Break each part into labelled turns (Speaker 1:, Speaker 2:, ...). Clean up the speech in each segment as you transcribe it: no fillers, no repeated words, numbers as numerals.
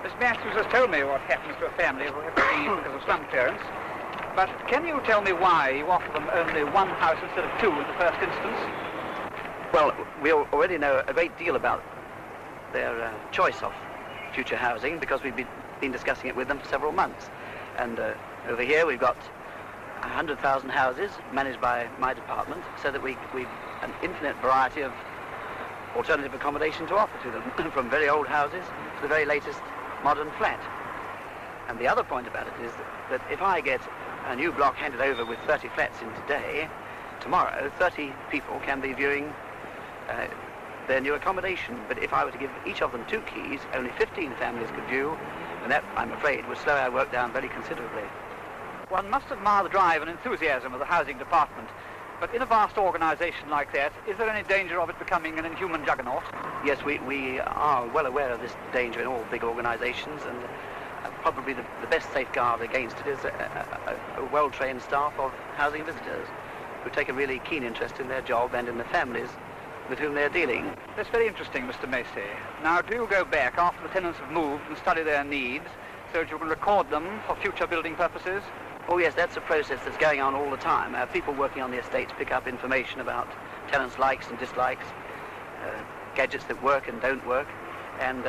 Speaker 1: Miss Matthews has told me what happens to a family who have to leave because of slum clearance. But can you tell me why you offer them only one house instead of two in the first instance?
Speaker 2: Well, we already know a great deal about their choice of future housing because we've been discussing it with them for several months. And over here we've got 100,000 houses managed by my department, so that we've an infinite variety of alternative accommodation to offer to them, from very old houses to the very latest modern flat. And the other point about it is that if I get a new block handed over with 30 flats in today, tomorrow 30 people can be viewing their new accommodation. But if I were to give each of them 2 keys, only 15 families could view, and that, I'm afraid, would slow our work down very considerably.
Speaker 1: One must admire the drive and enthusiasm of the housing department. But in a vast organisation like that, is there any danger of it becoming an inhuman juggernaut?
Speaker 2: Yes, we are well aware of this danger in all big organisations, and probably the best safeguard against it is a well-trained staff of housing visitors who take a really keen interest in their job and in the families with whom they're dealing.
Speaker 1: That's very interesting, Mr. Macy. Now, do you go back after the tenants have moved and study their needs so that you can record them for future building purposes?
Speaker 2: Oh yes, that's a process that's going on all the time. People working on the estates pick up information about tenants' likes and dislikes, gadgets that work and don't work, and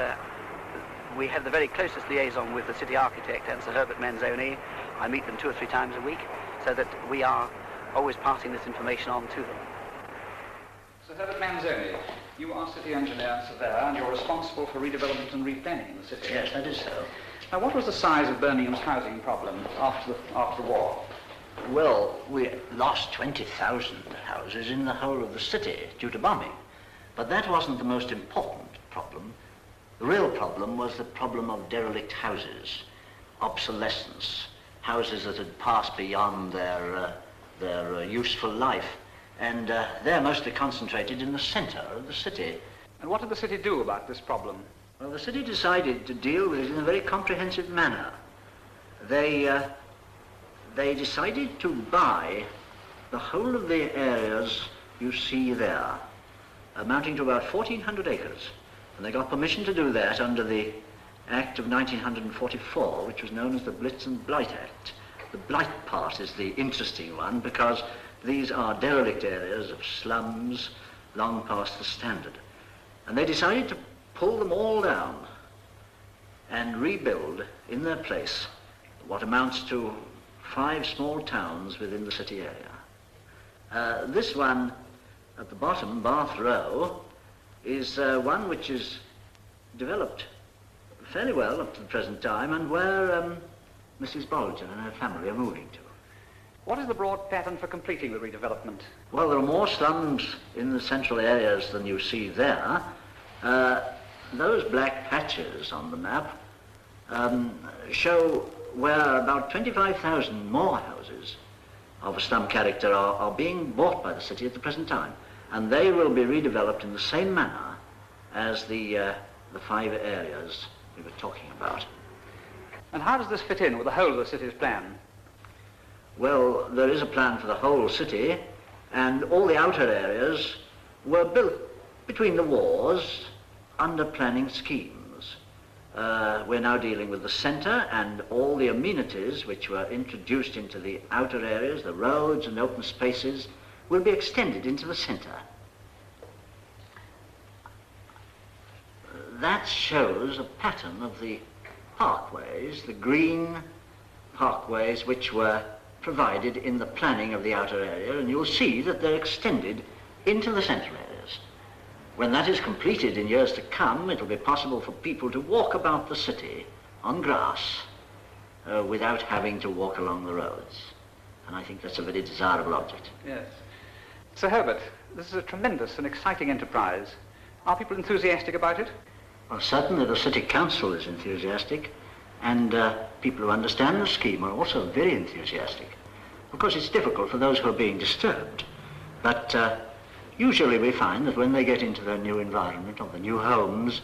Speaker 2: we have the very closest liaison with the city architect and Sir Herbert Manzoni. I meet them 2 or 3 times a week, so that we are always passing this information on to them.
Speaker 1: Sir Herbert Manzoni, you are city engineer and surveyor, and you're responsible for redevelopment and replanning in the city.
Speaker 3: Yes, that is so.
Speaker 1: Now, what was the size of Birmingham's housing problem after the war?
Speaker 3: Well, we lost 20,000 houses in the whole of the city due to bombing. But that wasn't the most important problem. The real problem was the problem of derelict houses, obsolescence, houses that had passed beyond their useful life. And they're mostly concentrated in the centre of the city.
Speaker 1: And what did the city do about this problem?
Speaker 3: Well, the city decided to deal with it in a very comprehensive manner. They decided to buy the whole of the areas you see there, amounting to about 1,400 acres. And they got permission to do that under the Act of 1944, which was known as the Blitz and Blight Act. The blight part is the interesting one, because these are derelict areas of slums long past the standard. And they decided to pull them all down and rebuild in their place what amounts to 5 small towns within the city area. This one at the bottom, Bath Row, is one which is developed fairly well up to the present time, and where Mrs. Bolger and her family are moving to.
Speaker 1: What is the broad pattern for completing the redevelopment?
Speaker 3: Well, there are more slums in the central areas than you see there. Those black patches on the map show where about 25,000 more houses of a slum character are being bought by the city at the present time. And they will be redeveloped in the same manner as the 5 areas we were talking about.
Speaker 1: And how does this fit in with the whole of the city's plan?
Speaker 3: Well, there is a plan for the whole city, and all the outer areas were built between the wars under planning schemes. We're now dealing with the centre, and all the amenities which were introduced into the outer areas, the roads and open spaces, will be extended into the centre. That shows a pattern of the parkways, the green parkways which were provided in the planning of the outer area, and you'll see that they're extended into the central areas. When that is completed in years to come, it'll be possible for people to walk about the city on grass without having to walk along the roads. And I think that's a very desirable object.
Speaker 1: Yes. Sir Herbert, this is a tremendous and exciting enterprise. Are people enthusiastic about it?
Speaker 3: Well, certainly the city council is enthusiastic, and people who understand the scheme are also very enthusiastic. Of course, it's difficult for those who are being disturbed, but usually we find that when they get into their new environment or the new homes,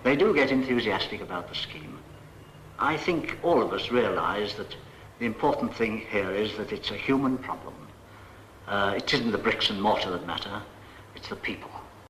Speaker 3: they do get enthusiastic about the scheme. I think all of us realize that the important thing here is that it's a human problem. It isn't the bricks and mortar that matter, it's the people.